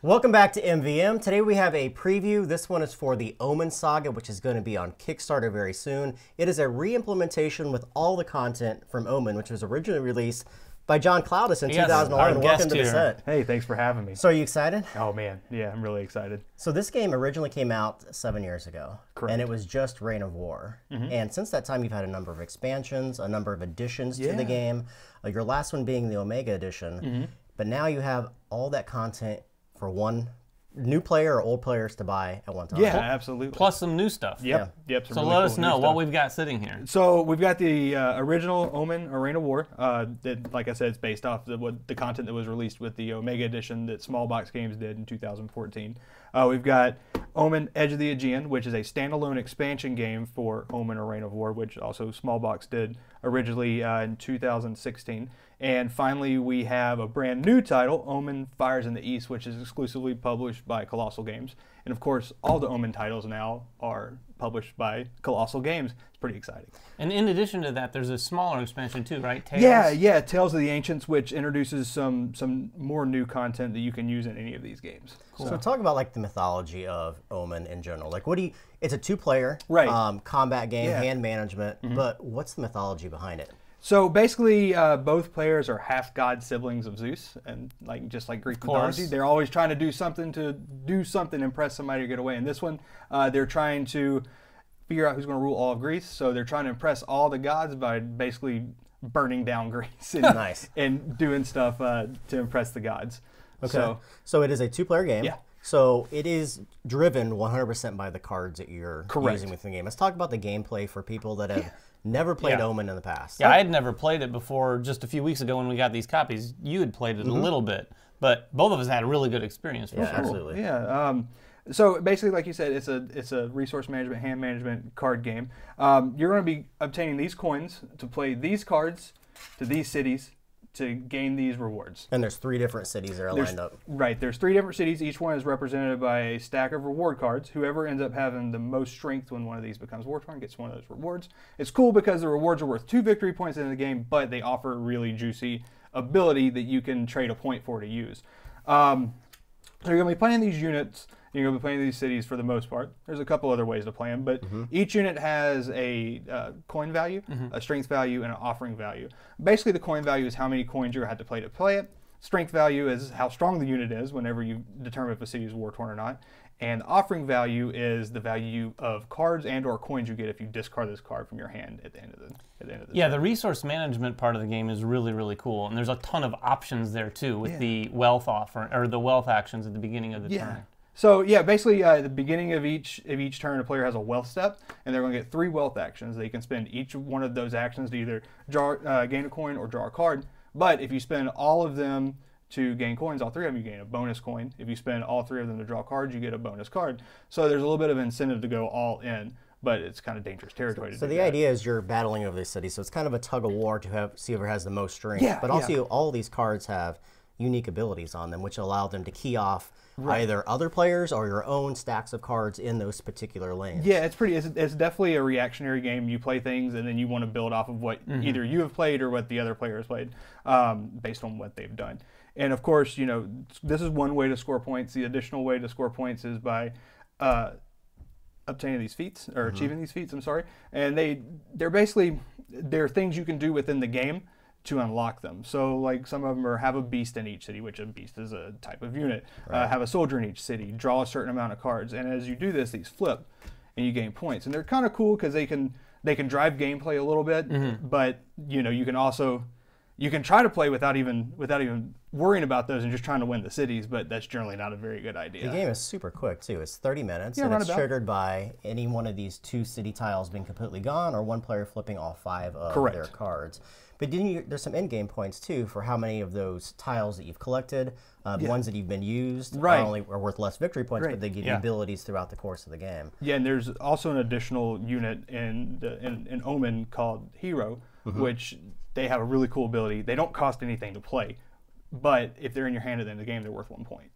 Welcome back to MVM. Today we have a preview. This one is for the Omen Saga, which is going to be on Kickstarter very soon. It is a re-implementation with all the content from Omen, which was originally released by John Cloudis in 2011. Welcome to the set. Hey, thanks for having me. So are you excited? Oh man, yeah, I'm really excited. So this game originally came out 7 years ago. Correct. And it was just Reign of War. And since that time, you've had a number of expansions, a number of additions to the game. Your last one being the Omega Edition. But now you have all that content for one new player or old players to buy at one time. Yeah, absolutely. Plus some new stuff. Yep. So let us know what we've got sitting here. So we've got the original Omen, or Reign of War. That, like I said, it's based off the content that was released with the Omega Edition that Small Box Games did in 2014. We've got Omen Edge of the Aegean, which is a standalone expansion game for Omen or Reign of War, which also Small Box did originally in 2016. And finally, we have a brand new title, Omen Fires in the East, which is exclusively published by Kolossal Games. And of course, all the Omen titles now are published by Kolossal Games. It's pretty exciting. And in addition to that, there's a smaller expansion too, right? Tales? Yeah, Tales of the Ancients, which introduces some more new content that you can use in any of these games. Cool. So talk about like the mythology of Omen in general. Like, what do you? It's a two-player combat game, hand management. But what's the mythology behind it? So basically, both players are half-god siblings of Zeus, and just like Greek mythology, they're always trying to do something, impress somebody to get away. In this one, they're trying to figure out who's going to rule all of Greece. So they're trying to impress all the gods by basically burning down Greece and, and doing stuff to impress the gods. Okay. So it is a two-player game. Yeah. So it is driven 100% by the cards that you're using within the game. Let's talk about the gameplay for people that have never played Omen in the past. Yeah, I had never played it before. Just a few weeks ago when we got these copies, you had played it a little bit, but both of us had a really good experience. For sure. Absolutely. Yeah. So basically, like you said, it's a resource management, hand management card game. You're going to be obtaining these coins to play these cards to these cities to gain these rewards. And there's 3 different cities that are lined up. Right, there's 3 different cities. Each one is represented by a stack of reward cards. Whoever ends up having the most strength when one of these becomes war torn gets one of those rewards. It's cool because the rewards are worth 2 victory points in the game, but they offer a really juicy ability that you can trade a point for to use. So you're going to be playing these units. You're going to be playing these cities for the most part. There's a couple other ways to play them, but each unit has a coin value, a strength value, and an offering value. Basically, the coin value is how many coins you're going to have to play it. Strength value is how strong the unit is whenever you determine if a city is war-torn or not. And the offering value is the value of cards and/or coins you get if you discard this card from your hand at the end of the Yeah, the resource management part of the game is really, really cool, and there's a ton of options there too with the wealth offer or the wealth actions at the beginning of the turn. So yeah, basically at the beginning of each turn, a player has a wealth step, and they're going to get 3 wealth actions. They can spend each one of those actions to either gain a coin or draw a card. But if you spend all of them to gain coins, all 3 of them, you gain a bonus coin. If you spend all 3 of them to draw cards, you get a bonus card. So there's a little bit of incentive to go all in, but it's kind of dangerous territory to do. So the idea is you're battling over these cities. So it's kind of a tug of war to see whoever has the most strength. But also all these cards have unique abilities on them, which allow them to key off either other players or your own stacks of cards in those particular lanes. Yeah, it's definitely a reactionary game. You play things and then you want to build off of what either you have played or what the other player has played based on what they've done. And of course, this is one way to score points. The additional way to score points is by obtaining these feats, or achieving these feats, I'm sorry. And they're things you can do within the game to unlock them. So like some of them have a beast in each city, which a beast is a type of unit. Have a soldier in each city, draw a certain amount of cards, and as you do this, these flip and you gain points. And they're kind of cool because they can drive gameplay a little bit, but you can try to play without even worrying about those and just trying to win the cities, but that's generally not a very good idea. The game is super quick too. It's 30 minutes, and it's triggered by any one of these 2 city tiles being completely gone or one player flipping all 5 of their cards. But there's some in-game points too for how many of those tiles that you've collected, ones that you've been used, not only are worth less victory points, but they give you abilities throughout the course of the game. Yeah, and there's also an additional unit in Omen called Hero, which they have a really cool ability. They don't cost anything to play, but if they're in your hand at the end of the game, they're worth 1 point.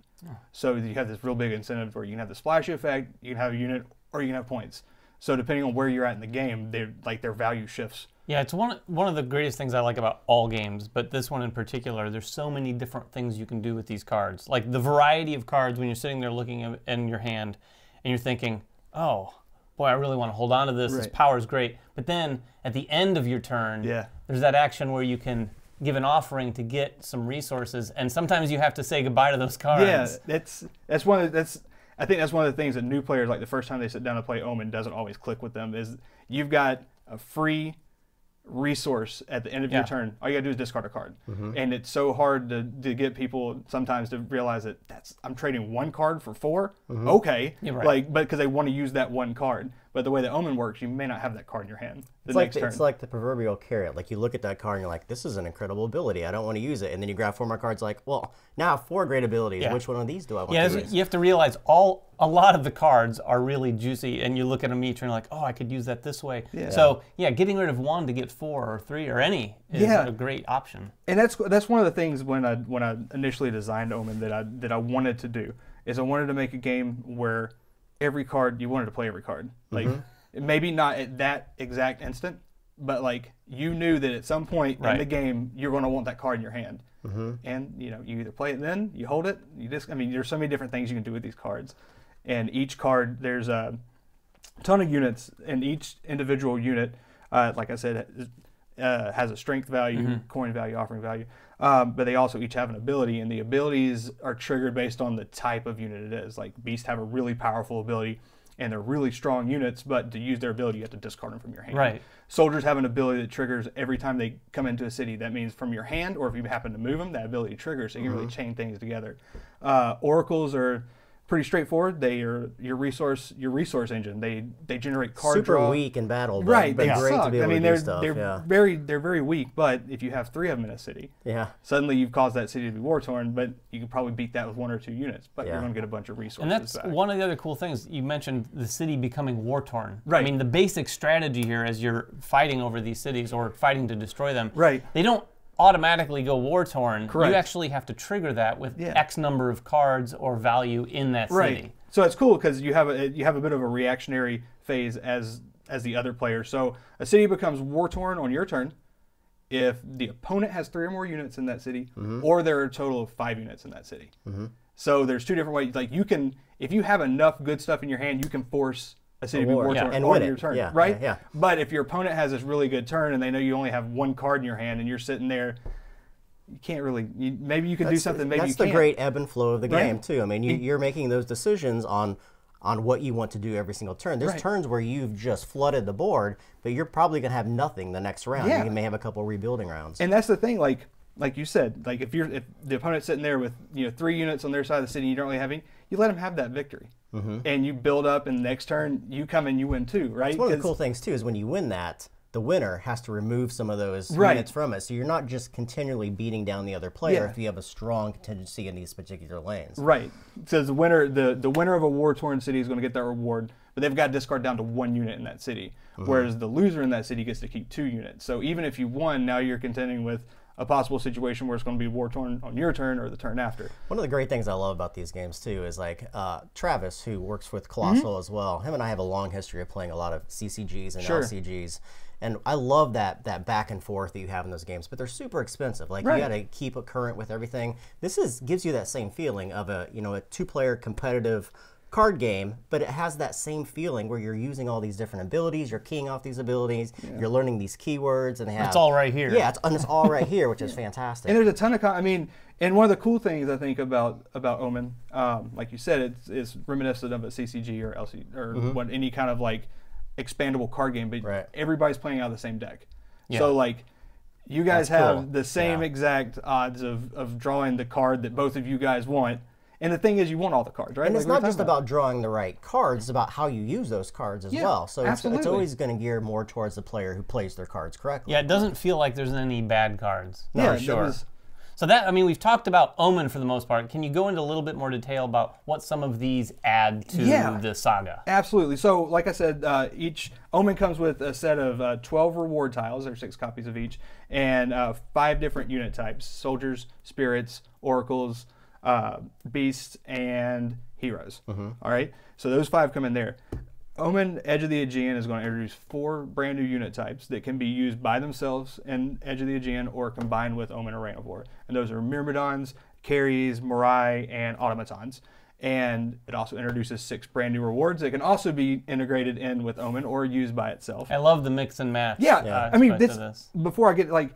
So you have this real big incentive where you can have the splashy effect, you can have a unit, or you can have points. So depending on where you're at in the game, their value shifts Yeah, it's one of the greatest things I like about all games, but this one in particular, there's so many different things you can do with these cards. Like the variety of cards when you're sitting there looking in your hand and you're thinking, oh, boy, I really want to hold on to this. This power is great. But then at the end of your turn, there's that action where you can give an offering to get some resources, and sometimes you have to say goodbye to those cards. Yeah, I think that's one of the things that new players, like the first time they sit down to play Omen, doesn't always click with them, is you've got a free resource at the end of your turn. All you gotta do is discard a card. And it's so hard to get people sometimes to realize that I'm trading one card for 4. Okay. But because they want to use that one card. But the way that Omen works, you may not have that card in your hand the next turn. It's like the proverbial carrot. Like you look at that card and you're like, this is an incredible ability. I don't want to use it. And then you grab 4 more cards like, well, now I have 4 great abilities. Which one of these do I want to use? You have to realize a lot of the cards are really juicy, and you look at them each and you're like, oh, I could use that this way. So getting rid of 1 to get 4 or 3 or any is a great option. And that's one of the things when I initially designed Omen that I wanted to do, is I wanted to make a game where every card, you wanted to play every card. Like maybe not at that exact instant, but like you knew that at some point in the game you're going to want that card in your hand. And you either play it then, you hold it, there's so many different things you can do with these cards. And each card, there's a ton of units, and each individual unit, like I said, has a strength value, coin value, offering value. But they also each have an ability, and the abilities are triggered based on the type of unit it is. Like Beasts have a really powerful ability, and they're really strong units, but to use their ability, you have to discard them from your hand. Soldiers have an ability that triggers every time they come into a city. That means from your hand, or if you happen to move them, that ability triggers, so you can really chain things together. Oracles are pretty straightforward. They are your resource engine. They generate card draw. Super weak in battle, but they great suck. to be able to do stuff. They're very weak. But if you have 3 of them in a city, suddenly you've caused that city to be war torn. But you can probably beat that with 1 or 2 units. But you're going to get a bunch of resources. And that's back. one of the other cool things. You mentioned the city becoming war torn. I mean, the basic strategy here, as you're fighting over these cities or fighting to destroy them, they don't automatically go war torn. You actually have to trigger that with X number of cards or value in that city. So it's cool because you have a bit of a reactionary phase as the other player. So a city becomes war torn on your turn if the opponent has 3 or more units in that city, or there are a total of 5 units in that city. So there's 2 different ways. Like you can, if you have enough good stuff in your hand, you can force a city to be war torn on your turn, right? But if your opponent has this really good turn and they know you only have 1 card in your hand and you're sitting there, you can't really. Maybe you can do something. Maybe you can't. That's the great ebb and flow of the game too. I mean, you're making those decisions on what you want to do every single turn. There's turns where you've just flooded the board, but you're probably going to have nothing the next round. You may have a couple rebuilding rounds. And that's the thing, like you said, like if the opponent's sitting there with 3 units on their side of the city, and you don't really have any, you let them have that victory. And you build up, and the next turn you come and you win too, right? It's one of the cool things too is when you win that, the winner has to remove some of those units from it. So you're not just continually beating down the other player if you have a strong contingency in these particular lanes. Right. So the winner of a war-torn city is going to get that reward, but they've got to discard down to 1 unit in that city, whereas the loser in that city gets to keep 2 units. So even if you won, now you're contending with a possible situation where it's going to be war-torn on your turn or the turn after. One of the great things I love about these games too is like Travis, who works with Kolossal as well. Him and I have a long history of playing a lot of CCGs and LCGs. And I love that back and forth that you have in those games, but they're super expensive. Like you got to keep it current with everything. This gives you that same feeling of a 2-player competitive card game, but it has that same feeling where you're using all these different abilities, you're keying off these abilities, you're learning these keywords, and it's all right here. Yeah, it's all right here, which is fantastic. And there's a ton of, and one of the cool things I think about Omen, like you said, it's reminiscent of a CCG or LC or any kind of like expandable card game, but everybody's playing out of the same deck. So like you guys have the same exact odds of drawing the card that both of you guys want. And the thing is, you want all the cards, right? And it's not just about drawing the right cards, it's about how you use those cards as well. So it's always going to gear more towards the player who plays their cards correctly. Yeah, it doesn't feel like there's any bad cards. No, for sure. So that, we've talked about Omen for the most part. Can you go into a little bit more detail about what some of these add to the saga? Absolutely. So, like I said, each Omen comes with a set of 12 reward tiles. There are 6 copies of each, and 5 different unit types: soldiers, spirits, oracles, beasts, and heroes. All right. So those 5 come in there. Omen Edge of the Aegean is going to introduce 4 brand new unit types that can be used by themselves in Edge of the Aegean or combined with Omen or Reign of War. And those are Myrmidons, Carries, Morai, and Automatons. And it also introduces 6 brand new rewards that can also be integrated in with Omen or used by itself. I love the mix and match. Yeah, I mean, before I get, like,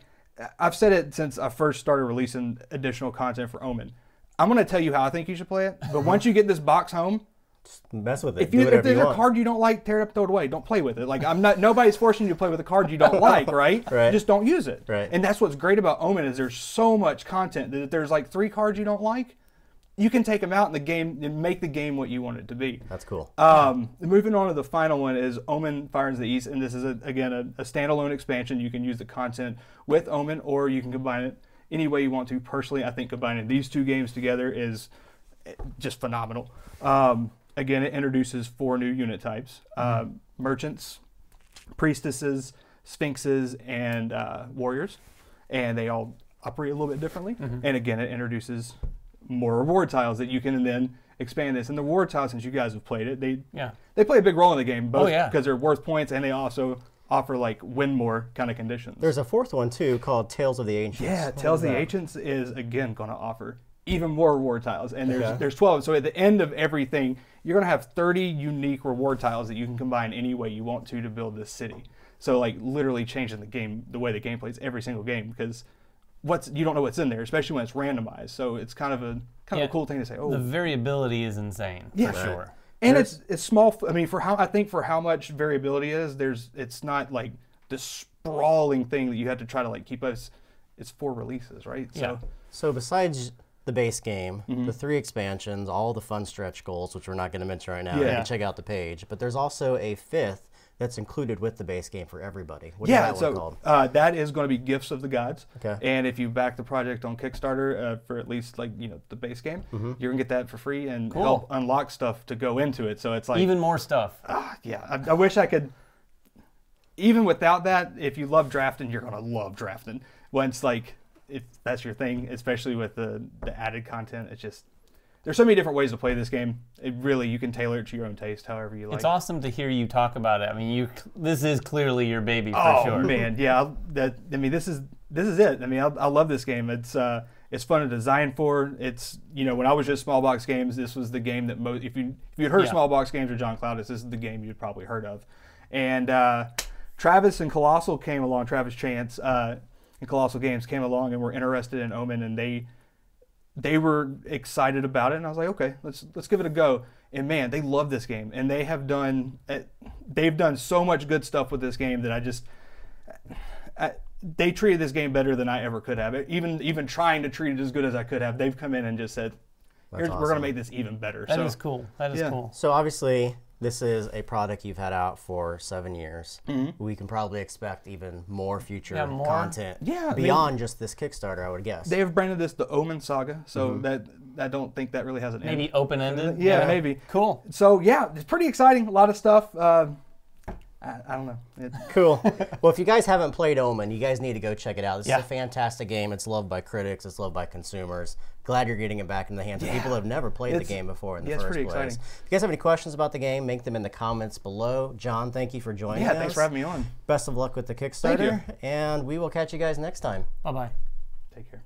I've said it since I first started releasing additional content for Omen. I'm going to tell you how I think you should play it, but once you get this box home, just mess with it. If there's a card you don't like, tear it up, throw it away. Don't play with it. Like, nobody's forcing you to play with a card you don't like, right? Right. Just don't use it. Right. And that's what's great about Omen is there's so much content that if there's like 3 cards you don't like, you can take them out in the game and make the game what you want it to be. That's cool. Moving on to the final one is Omen Fire in the East, and this is, again, a standalone expansion. You can use the content with Omen, or you can combine it any way you want to. Personally, I think combining these 2 games together is just phenomenal. Again, it introduces 4 new unit types. Merchants, Priestesses, Sphinxes, and Warriors. And they all operate a little bit differently. And again, it introduces more reward tiles that you can then expand this. And the reward tiles, since you guys have played it, they play a big role in the game, both because they're worth points and they also offer like win more kind of conditions. There's a 4th one too called Tales of the Ancients. Yeah, Tales of the Ancients is again going to offer even more reward tiles, and there's 12. So at the end of everything, you're going to have 30 unique reward tiles that you can combine any way you want to build this city. So like literally changing the game, the way the game plays every single game, because you don't know what's in there, especially when it's randomized. So it's kind of a cool thing to say. Oh, the variability is insane for sure. And it's small. I mean, for how much variability is, it's not like this sprawling thing that you have to try to like keep us. It's 4 releases, right? Yeah. So besides the base game, the 3 expansions, all the fun stretch goals, which we're not going to mention right now, you can check out the page. But there's also a 5th that's included with the base game for everybody. What is that one called? That is going to be Gifts of the Gods. Okay. And if you back the project on Kickstarter for at least like the base game, you're gonna get that for free and help unlock stuff to go into it. So it's like even more stuff. I wish I could. Even without that, if you love drafting, you're gonna love drafting. Once if that's your thing, especially with the added content, it's just. There's so many different ways to play this game. You can tailor it to your own taste, however you like. It's awesome to hear you talk about it. I mean, this is clearly your baby for sure. Oh man, yeah. This is it. I mean, I love this game. It's fun to design for. It's when I was just small box games, this was the game that most. If you'd heard small box games or John Cloudis, this is the game you'd probably heard of. And Travis and Kolossal came along. Travis Chance and Kolossal Games came along and were interested in Omen, and they were excited about it, and I was like, okay, let's give it a go. And man, they love this game, and they've done so much good stuff with this game that they treated this game better than I ever could have. Even trying to treat it as good as I could have, they've come in and just said, we're going to make this even better. That is cool. That is cool. So obviously, this is a product you've had out for 7 years. We can probably expect even more future content beyond just this Kickstarter, I would guess. They have branded this the Omen Saga, so that I don't think that really has an end. Maybe open-ended? Yeah, maybe. Cool. So yeah, it's pretty exciting. A lot of stuff. I don't know. Cool. Well, if you guys haven't played Omen, you guys need to go check it out. This is a fantastic game. It's loved by critics. It's loved by consumers. Glad you're getting it back in the hands of people that have never played the game before in the first place. Exciting. If you guys have any questions about the game, make them in the comments below. John, thank you for joining us. Yeah, thanks for having me on. Best of luck with the Kickstarter, and we will catch you guys next time. Bye-bye. Take care.